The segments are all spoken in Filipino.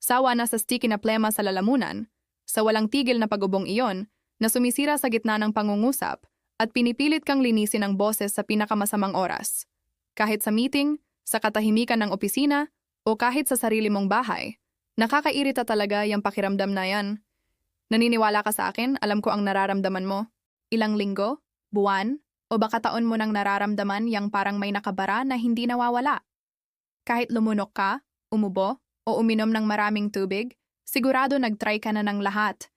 Sawa na sa sticky na plema sa lalamunan, sa walang tigil na pag-ubong iyon na sumisira sa gitna ng pangungusap at pinipilit kang linisin ang boses sa pinakamasamang oras. Kahit sa meeting, sa katahimikan ng opisina, o kahit sa sarili mong bahay, nakakairita talaga yung pakiramdam na yan. Naniniwala ka sa akin, alam ko ang nararamdaman mo. Ilang linggo, buwan, o baka taon mo nang nararamdaman yang parang may nakabara na hindi nawawala. Kahit lumunok ka, umubo, o uminom ng maraming tubig, sigurado nag-try ka na ng lahat.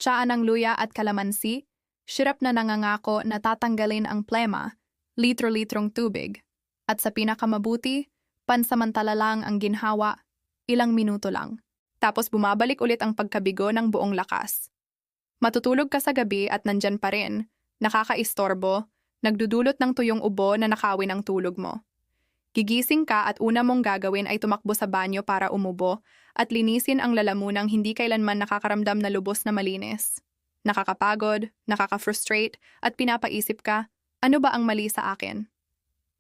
Tsaa ng luya at kalamansi, syrup na nangangako na tatanggalin ang plema, litro-litrong tubig. At sa pinakamabuti, pansamantala lang ang ginhawa, ilang minuto lang. Tapos bumabalik ulit ang pagkabigo ng buong lakas. Matutulog ka sa gabi at nandyan pa rin, nakakaistorbo, nagdudulot ng tuyong ubo na nakawin ang tulog mo. Gigising ka at una mong gagawin ay tumakbo sa banyo para umubo at linisin ang lalamunang hindi kailanman nakakaramdam na lubos na malinis. Nakakapagod, nakaka-frustrate at pinapaisip ka, ano ba ang mali sa akin?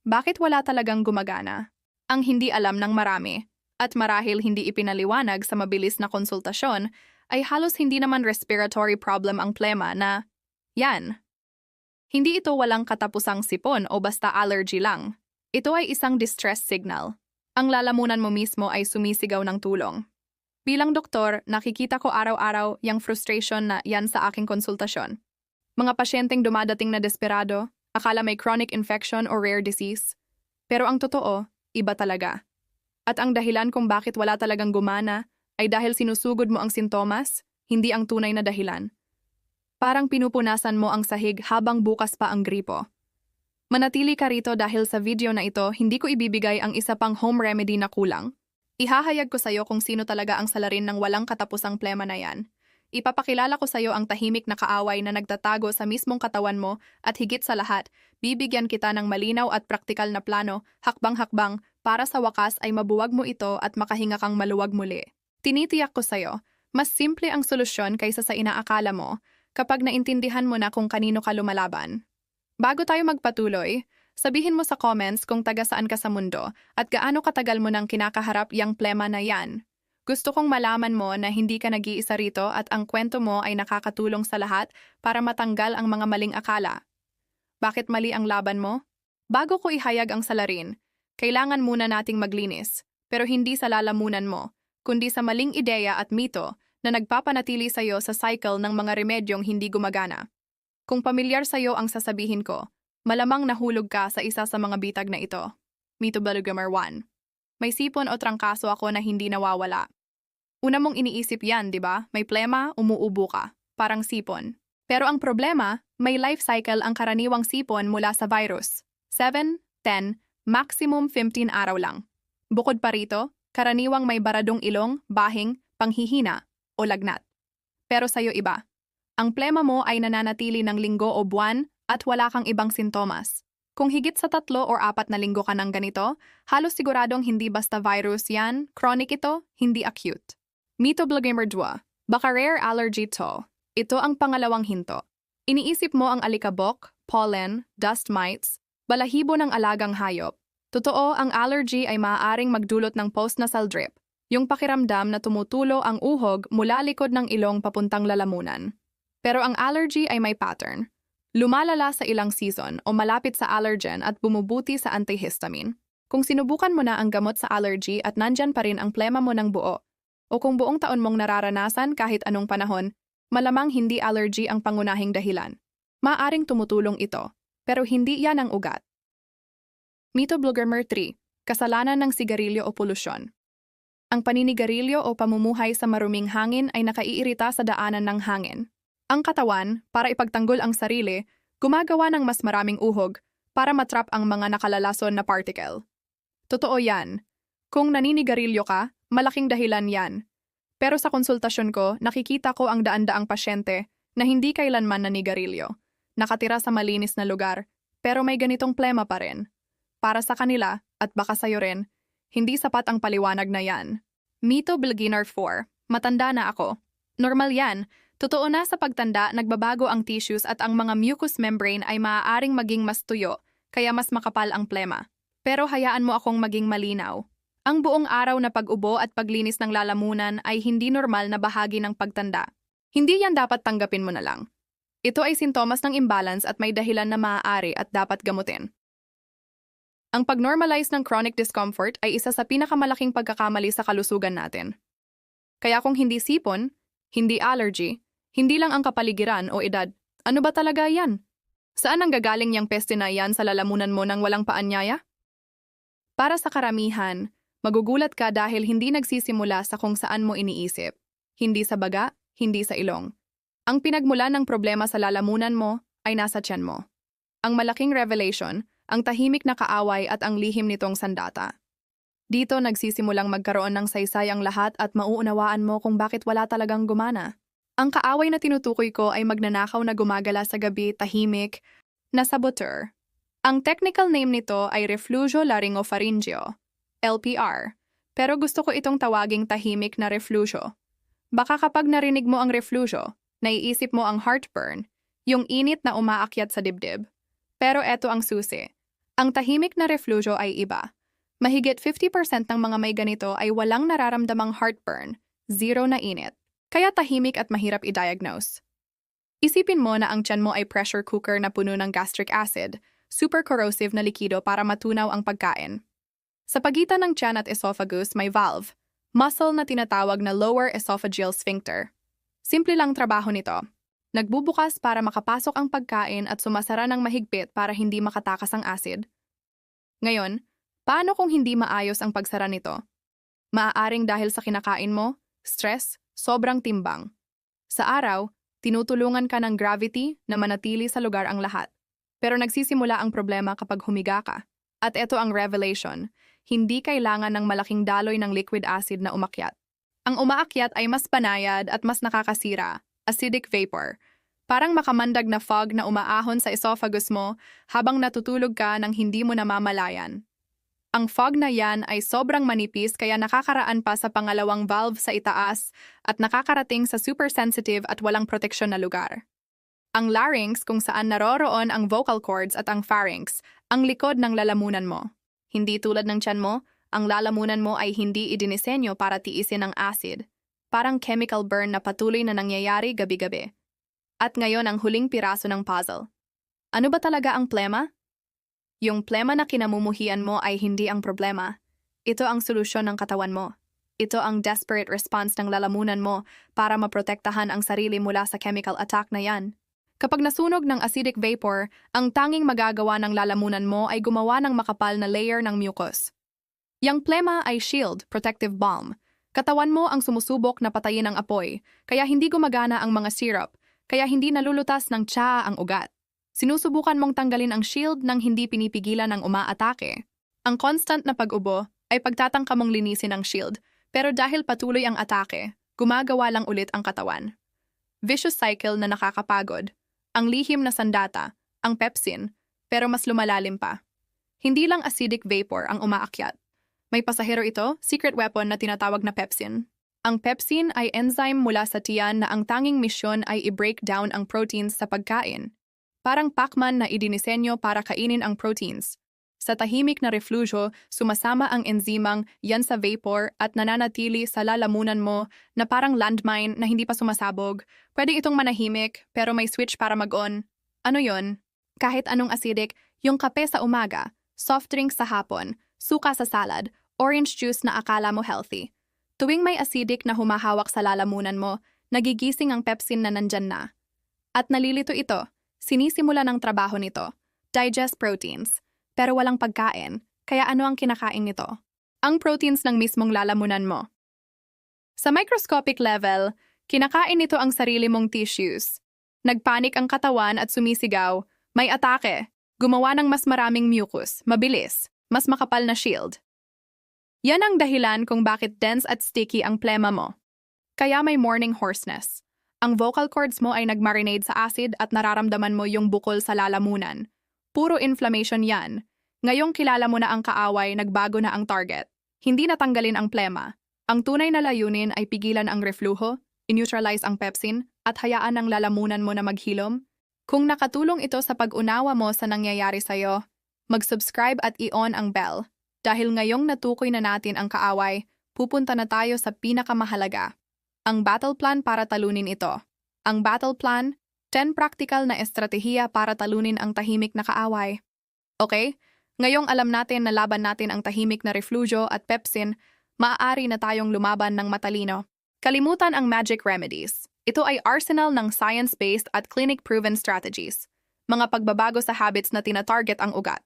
Bakit wala talagang gumagana? Ang hindi alam ng marami at marahil hindi ipinaliwanag sa mabilis na konsultasyon ay halos hindi naman respiratory problem ang plema na, yan. Hindi ito walang katapusang sipon o basta allergy lang. Ito ay isang distress signal. Ang lalamunan mo mismo ay sumisigaw ng tulong. Bilang doktor, nakikita ko araw-araw yung frustration na yan sa aking konsultasyon. Mga pasyenteng dumadating na desperado, akala may chronic infection o rare disease. Pero ang totoo, iba talaga. At ang dahilan kung bakit wala talagang gumana ay dahil sinusugod mo ang sintomas, hindi ang tunay na dahilan. Parang pinupunasan mo ang sahig habang bukas pa ang gripo. Manatili ka rito dahil sa video na ito, hindi ko ibibigay ang isa pang home remedy na kulang. Ihahayag ko sa'yo kung sino talaga ang salarin ng walang katapusang plema na yan. Ipapakilala ko sa'yo ang tahimik na kaaway na nagtatago sa mismong katawan mo at higit sa lahat, bibigyan kita ng malinaw at praktikal na plano, hakbang-hakbang, para sa wakas ay mabuwag mo ito at makahinga kang maluwag muli. Tinitiyak ko sa'yo, mas simple ang solusyon kaysa sa inaakala mo kapag naintindihan mo na kung kanino ka lumalaban. Bago tayo magpatuloy, sabihin mo sa comments kung taga saan ka sa mundo at gaano katagal mo nang kinakaharap yang plema na yan. Gusto kong malaman mo na hindi ka nag-iisa rito at ang kwento mo ay nakakatulong sa lahat para matanggal ang mga maling akala. Bakit mali ang laban mo? Bago ko ihayag ang salarin, kailangan muna nating maglinis, pero hindi sa lalamunan mo, kundi sa maling ideya at mito na nagpapanatili sa'yo sa cycle ng mga remedyong hindi gumagana. Kung pamilyar sa'yo ang sasabihin ko, malamang nahulog ka sa isa sa mga bitag na ito. Mito Bloomer 1. May sipon o trangkaso ako na hindi nawawala. Una mong iniisip yan, di ba? May plema, umuubo ka. Parang sipon. Pero ang problema, may life cycle ang karaniwang sipon mula sa virus. 7, 10, maximum 15 araw lang. Bukod pa rito, karaniwang may baradong ilong, bahing, panghihina, o lagnat. Pero sa'yo iba. Ang plema mo ay nananatili ng linggo o buwan at wala kang ibang sintomas. Kung higit sa 3 o 4 na linggo ka ng ganito, halos siguradong hindi basta virus yan, chronic ito, hindi acute. Mito Bloomer 2. Baka rare allergy to. Ito ang pangalawang hinto. Iniisip mo ang alikabok, pollen, dust mites, balahibo ng alagang hayop. Totoo, ang allergy ay maaaring magdulot ng postnasal drip, yung pakiramdam na tumutulo ang uhog mula likod ng ilong papuntang lalamunan. Pero ang allergy ay may pattern. Lumalala sa ilang season o malapit sa allergen at bumubuti sa antihistamine. Kung sinubukan mo na ang gamot sa allergy at nandyan pa rin ang plema mo ng buo, o kung buong taon mong nararanasan kahit anong panahon, malamang hindi allergy ang pangunahing dahilan. Maaring tumutulong ito, pero hindi yan ang ugat. Mito Bloomer 3. Kasalanan ng sigarilyo o polusyon. Ang paninigarilyo o pamumuhay sa maruming hangin ay nakaiirita sa daanan ng hangin. Ang katawan, para ipagtanggol ang sarili, gumagawa ng mas maraming uhog para matrap ang mga nakalalason na particle. Totoo yan. Kung naninigarilyo ka, malaking dahilan yan. Pero sa konsultasyon ko, nakikita ko ang daan-daang pasyente na hindi kailanman nanigarilyo, nakatira sa malinis na lugar, pero may ganitong plema pa rin. Para sa kanila, at baka sa'yo rin, hindi sapat ang paliwanag na yan. Mito Beginner 4. Matanda na ako. Normal yan. Totoo na sa pagtanda, nagbabago ang tissues at ang mga mucous membrane ay maaaring maging mas tuyo, kaya mas makapal ang plema. Pero hayaan mo akong maging malinaw. Ang buong araw na pag-ubo at paglinis ng lalamunan ay hindi normal na bahagi ng pagtanda. Hindi yan dapat tanggapin mo na lang. Ito ay sintomas ng imbalance at may dahilan na maaari at dapat gamutin. Ang pag-normalize ng chronic discomfort ay isa sa pinakamalaking pagkakamali sa kalusugan natin. Kaya kung hindi sipon, hindi allergy, hindi lang ang kapaligiran o edad, ano ba talaga yan? Saan ang gagaling yang peste na yan sa lalamunan mo nang walang paanyaya? Para sa karamihan, magugulat ka dahil hindi nagsisimula sa kung saan mo iniisip. Hindi sa baga, hindi sa ilong. Ang pinagmulan ng problema sa lalamunan mo ay nasa tiyan mo. Ang malaking revelation, ang tahimik na kaaway at ang lihim nitong sandata. Dito nagsisimulang magkaroon ng saysay ang lahat at mauunawaan mo kung bakit wala talagang gumana. Ang kaaway na tinutukoy ko ay magnanakaw na gumagala sa gabi, tahimik, na saboteur. Ang technical name nito ay refluxo laryngopharyngeo, LPR, pero gusto ko itong tawaging tahimik na refluxo. Baka kapag narinig mo ang refluxo, naiisip mo ang heartburn, yung init na umaakyat sa dibdib. Pero eto ang susi. Ang tahimik na refluxo ay iba. Mahigit 50% ng mga may ganito ay walang nararamdamang heartburn, zero na init. Kaya tahimik at mahirap i-diagnose. Isipin mo na ang tiyan mo ay pressure cooker na puno ng gastric acid, super corrosive na likido para matunaw ang pagkain. Sa pagitan ng tiyan at esophagus may valve, muscle na tinatawag na lower esophageal sphincter. Simple lang trabaho nito. Nagbubukas para makapasok ang pagkain at sumasara ng mahigpit para hindi makatakas ang acid. Ngayon, paano kung hindi maayos ang pagsara nito? Maaaring dahil sa kinakain mo, stress, sobrang timbang. Sa araw, tinutulungan ka ng gravity na manatili sa lugar ang lahat. Pero nagsisimula ang problema kapag humiga ka. At ito ang revelation, hindi kailangan ng malaking daloy ng liquid acid na umakyat. Ang umaakyat ay mas panayad at mas nakakasira, acidic vapor. Parang makamandag na fog na umaahon sa esophagus mo habang natutulog ka nang hindi mo namamalayan. Ang fog na yan ay sobrang manipis kaya nakakaraan pa sa pangalawang valve sa itaas at nakakarating sa super sensitive at walang proteksyon na lugar. Ang larynx kung saan naroroon ang vocal cords at ang pharynx, ang likod ng lalamunan mo. Hindi tulad ng tiyan mo, ang lalamunan mo ay hindi idinisenyo para tiisin ang acid. Parang chemical burn na patuloy na nangyayari gabi-gabi. At ngayon ang huling piraso ng puzzle. Ano ba talaga ang plema? Yung plema na kinamumuhian mo ay hindi ang problema. Ito ang solusyon ng katawan mo. Ito ang desperate response ng lalamunan mo para maprotektahan ang sarili mula sa chemical attack na yan. Kapag nasunog ng acidic vapor, ang tanging magagawa ng lalamunan mo ay gumawa ng makapal na layer ng mucus. Yang plema ay shield, protective balm. Katawan mo ang sumusubok na patayin ang apoy, kaya hindi gumagana ang mga syrup, kaya hindi nalulutas ng tsaa ang ugat. Sinusubukan mong tanggalin ang shield nang hindi pinipigilan ng umaatake. Ang constant na pag-ubo ay pagtatangka mong linisin ang shield, pero dahil patuloy ang atake, gumagawa lang ulit ang katawan. Vicious cycle na nakakapagod. Ang lihim na sandata, ang pepsin, pero mas lumalalim pa. Hindi lang acidic vapor ang umaakyat. May pasahero ito, secret weapon na tinatawag na pepsin. Ang pepsin ay enzyme mula sa tiyan na ang tanging misyon ay i-break down ang proteins sa pagkain. Parang Pac-Man na idinisenyo para kainin ang proteins. Sa tahimik na refluxo, sumasama ang enzymang yan sa vapor at nananatili sa lalamunan mo na parang landmine na hindi pa sumasabog. Pwede itong manahimik pero may switch para mag-on. Ano yon? Kahit anong acidic, yung kape sa umaga, soft drink sa hapon, suka sa salad, orange juice na akala mo healthy. Tuwing may acidic na humahawak sa lalamunan mo, nagigising ang pepsin na nandyan na. At nalilito ito, sinisimula ng trabaho nito, digest proteins, pero walang pagkain, kaya ano ang kinakain nito? Ang proteins ng mismong lalamunan mo. Sa microscopic level, kinakain nito ang sarili mong tissues. Nagpanik ang katawan at sumisigaw, may atake, gumawa ng mas maraming mucus, mabilis, mas makapal na shield. Yan ang dahilan kung bakit dense at sticky ang plema mo. Kaya may morning hoarseness. Ang vocal cords mo ay nagmarinade sa acid at nararamdaman mo yung bukol sa lalamunan. Puro inflammation yan. Ngayong kilala mo na ang kaaway, nagbago na ang target. Hindi natanggalin ang plema. Ang tunay na layunin ay pigilan ang refluho, in-neutralize ang pepsin, at hayaan ang lalamunan mo na maghilom. Kung nakatulong ito sa pag-unawa mo sa nangyayari sa'yo, mag-subscribe at i-on ang bell. Dahil ngayong natukoy na natin ang kaaway, pupunta na tayo sa pinakamahalaga. Ang battle plan para talunin ito. Ang battle plan, 10 practical na estratehiya para talunin ang tahimik na kaaway. Okay? Ngayong alam natin na laban natin ang tahimik na reflujo at pepsin, maaari na tayong lumaban ng matalino. Kalimutan ang magic remedies. Ito ay arsenal ng science-based at clinic-proven strategies. Mga pagbabago sa habits na tina-target ang ugat.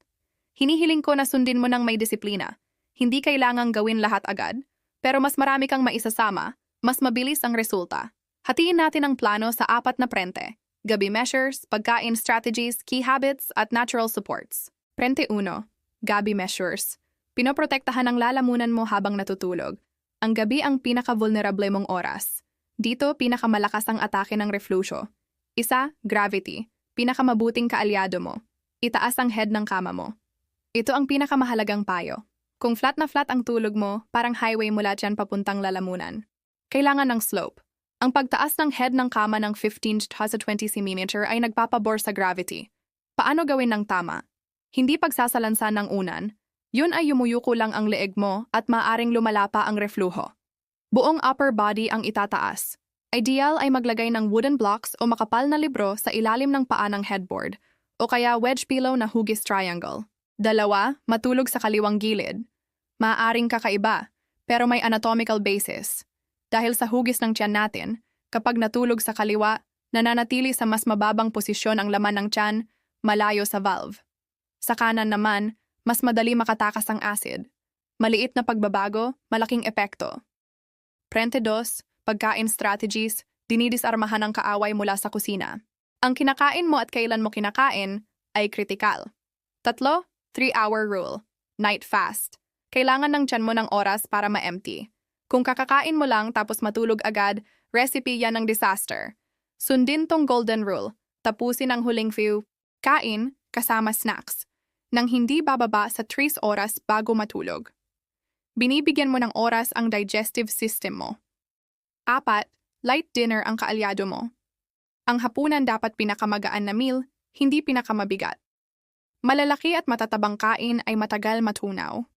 Hinihiling ko na sundin mo ng may disiplina. Hindi kailangang gawin lahat agad, pero mas marami kang maisasama, mas mabilis ang resulta. Hatiin natin ang plano sa 4 na prente. Gabi measures, pagkain strategies, key habits, at natural supports. Prente 1. Gabi measures. Pinoprotektahan ang lalamunan mo habang natutulog. Ang gabi ang pinaka-vulnerable mong oras. Dito, pinakamalakas ang atake ng refluxo. 1. Gravity. Pinakamabuting kaalyado mo. Itaas ang head ng kama mo. Ito ang pinakamahalagang payo. Kung flat na flat ang tulog mo, parang highway mula dyan papuntang lalamunan. Kailangan ng slope. Ang pagtaas ng head ng kama ng 15 to 20 cm ay nagpapabor sa gravity. Paano gawin ng tama? Hindi pagsasalansan ng unan. Yun ay yumuyuko lang ang leeg mo at maaring lumala pa ang refluho. Buong upper body ang itataas. Ideal ay maglagay ng wooden blocks o makapal na libro sa ilalim ng paa ng headboard o kaya wedge pillow na hugis triangle. 2. Matulog sa kaliwang gilid. Maaaring kakaiba, pero may anatomical basis. Dahil sa hugis ng tiyan natin, kapag natulog sa kaliwa, nananatili sa mas mababang posisyon ang laman ng tiyan, malayo sa valve. Sa kanan naman, mas madali makatakas ang acid. Maliit na pagbabago, malaking epekto. Prente 2, pagkain strategies, dinidisarmahan ang kaaway mula sa kusina. Ang kinakain mo at kailan mo kinakain ay kritikal. 3. 3-hour rule. Night fast. Kailangan ng tiyan mo ng oras para ma-empty. Kung kakakain mo lang tapos matulog agad, recipe yan ng disaster. Sundin tong golden rule. Tapusin ang huling few. Kain, kasama snacks. Nang hindi bababa sa 3 oras bago matulog. Binibigyan mo ng oras ang digestive system mo. 4. Light dinner ang kaalyado mo. Ang hapunan dapat pinakamagaan na meal, hindi pinakamabigat. Malalaki at matatabang kain ay matagal matunaw.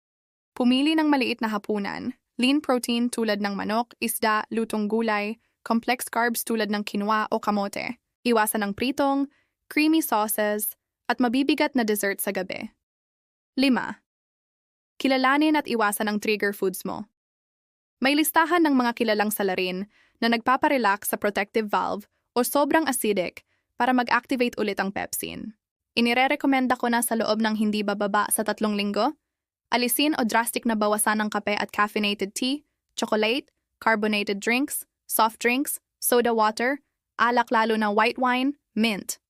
Pumili ng maliit na hapunan, lean protein tulad ng manok, isda, lutong gulay, complex carbs tulad ng quinoa o kamote. Iwasan ng pritong, creamy sauces, at mabibigat na dessert sa gabi. 5. Kilalanin at iwasan ang trigger foods mo. May listahan ng mga kilalang salarin na nagpaparelax sa protective valve o sobrang acidic para mag-activate ulit ang pepsin. Inirerekomenda ko na sa loob ng hindi bababa sa 3 linggo, alisin o drastic na bawasan ng kape at caffeinated tea, chocolate, carbonated drinks, soft drinks, soda water, alak lalo na white wine, mint.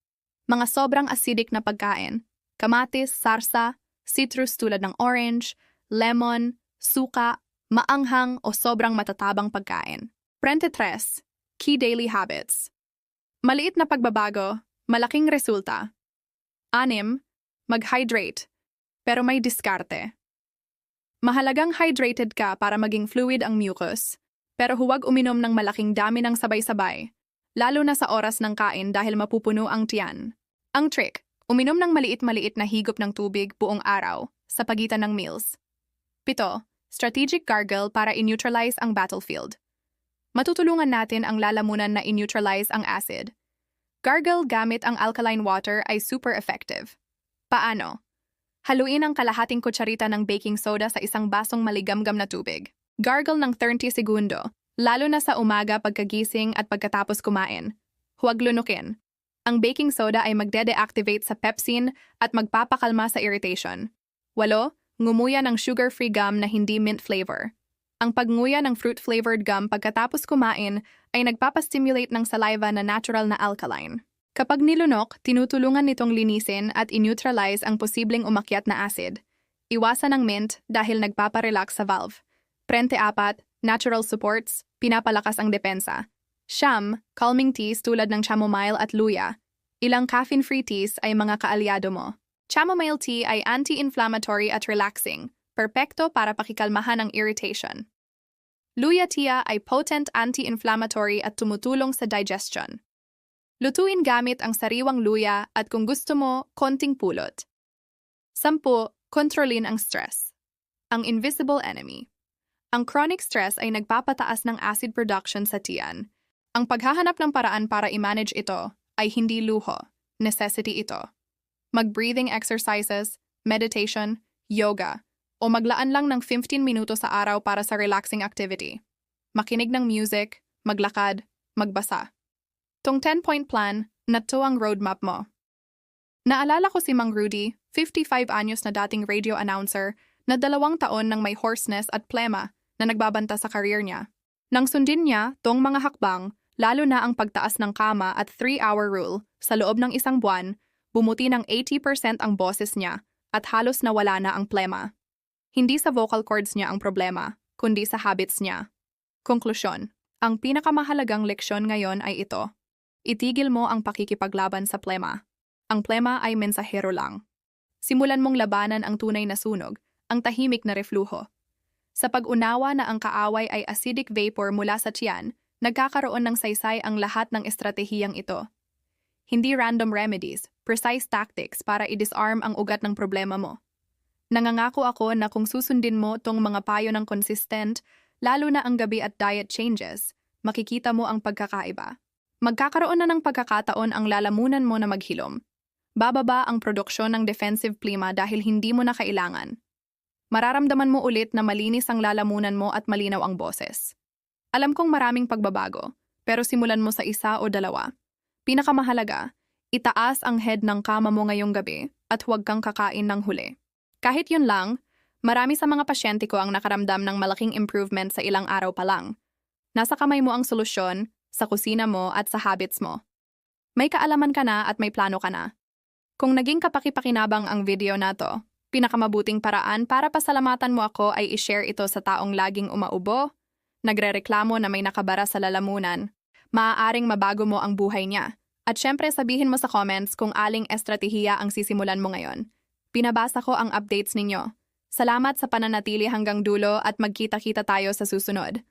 Mga sobrang acidic na pagkain, kamatis, sarsa, citrus tulad ng orange, lemon, suka, maanghang o sobrang matatabang pagkain. Prente 3. Key daily habits. Maliit na pagbabago, malaking resulta. 6. Mag-hydrate, pero may diskarte. Mahalagang hydrated ka para maging fluid ang mucus, pero huwag uminom ng malaking dami ng sabay-sabay, lalo na sa oras ng kain dahil mapupuno ang tiyan. Ang trick, uminom ng maliit-maliit na higop ng tubig buong araw sa pagitan ng meals. 7. Strategic gargle para i-neutralize ang battlefield. Matutulungan natin ang lalamunan na i-neutralize ang acid. Gargle gamit ang alkaline water ay super effective. Paano? Haluin ang kalahating kutsarita ng baking soda sa isang basong maligamgam na tubig. Gargle ng 30 segundo, lalo na sa umaga pagkagising at pagkatapos kumain. Huwag lunukin. Ang baking soda ay magde-deactivate sa pepsin at magpapakalma sa irritation. 8. Ngumuya ng sugar-free gum na hindi mint flavor. Ang pagnguya ng fruit-flavored gum pagkatapos kumain ay nagpapastimulate ng saliva na natural na alkaline. Kapag nilunok, tinutulungan nitong linisin at i-neutralize ang posibleng umakyat na acid. Iwasan ang mint dahil nagpaparelax sa valve. Prente 4, natural supports, pinapalakas ang depensa. 9, calming teas tulad ng chamomile at luya. Ilang caffeine-free teas ay mga kaalyado mo. Chamomile tea ay anti-inflammatory at relaxing, perpekto para pakikalmahan ang irritation. Luya tea ay potent anti-inflammatory at tumutulong sa digestion. Lutuin gamit ang sariwang luya at kung gusto mo, konting pulot. 10. Kontrolin ang stress. Ang invisible enemy. Ang chronic stress ay nagpapataas ng acid production sa tiyan. Ang paghahanap ng paraan para i-manage ito ay hindi luho, necessity ito. Mag-breathing exercises, meditation, yoga, o maglaan lang ng 15 minuto sa araw para sa relaxing activity. Makinig ng music, maglakad, magbasa. Tong 10-point plan, na to ang roadmap mo. Naalala ko si Mang Rudy, 55 anyos na dating radio announcer, na 2 taon nang may hoarseness at plema na nagbabanta sa career niya. Nang sundin niya tong mga hakbang, lalo na ang pagtaas ng kama at 3-hour rule, sa loob ng 1 buwan, bumuti ng 80% ang boses niya at halos nawala na ang plema. Hindi sa vocal cords niya ang problema, kundi sa habits niya. Konklusyon, ang pinakamahalagang leksyon ngayon ay ito. Itigil mo ang pakikipaglaban sa plema. Ang plema ay mensahero lang. Simulan mong labanan ang tunay na sunog, ang tahimik na refluho. Sa pag-unawa na ang kaaway ay acidic vapor mula sa tiyan, nagkakaroon ng saysay ang lahat ng estratehiyang ito. Hindi random remedies, precise tactics para i-disarm ang ugat ng problema mo. Nangangako ako na kung susundin mo tong mga payo ng consistent, lalo na ang gabi at diet changes, makikita mo ang pagkakaiba. Magkakaroon na ng pagkakataon ang lalamunan mo na maghilom. Bababa ang produksyon ng defensive plema dahil hindi mo na kailangan. Mararamdaman mo ulit na malinis ang lalamunan mo at malinaw ang boses. Alam kong maraming pagbabago, pero simulan mo sa 1 o 2. Pinakamahalaga, itaas ang head ng kama mo ngayong gabi at huwag kang kakain ng huli. Kahit yun lang, marami sa mga pasyente ko ang nakaramdam ng malaking improvement sa ilang araw pa lang. Nasa kamay mo ang solusyon, sa kusina mo at sa habits mo. May kaalaman ka na at may plano ka na. Kung naging kapaki-pakinabang ang video na to, pinakamabuting paraan para pasalamatan mo ako ay i-share ito sa taong laging umaubo, nagrereklamo na may nakabara sa lalamunan, maaaring mabago mo ang buhay niya. At syempre sabihin mo sa comments kung aling estratehiya ang sisimulan mo ngayon. Pinabasa ko ang updates ninyo. Salamat sa pananatili hanggang dulo at magkita-kita tayo sa susunod.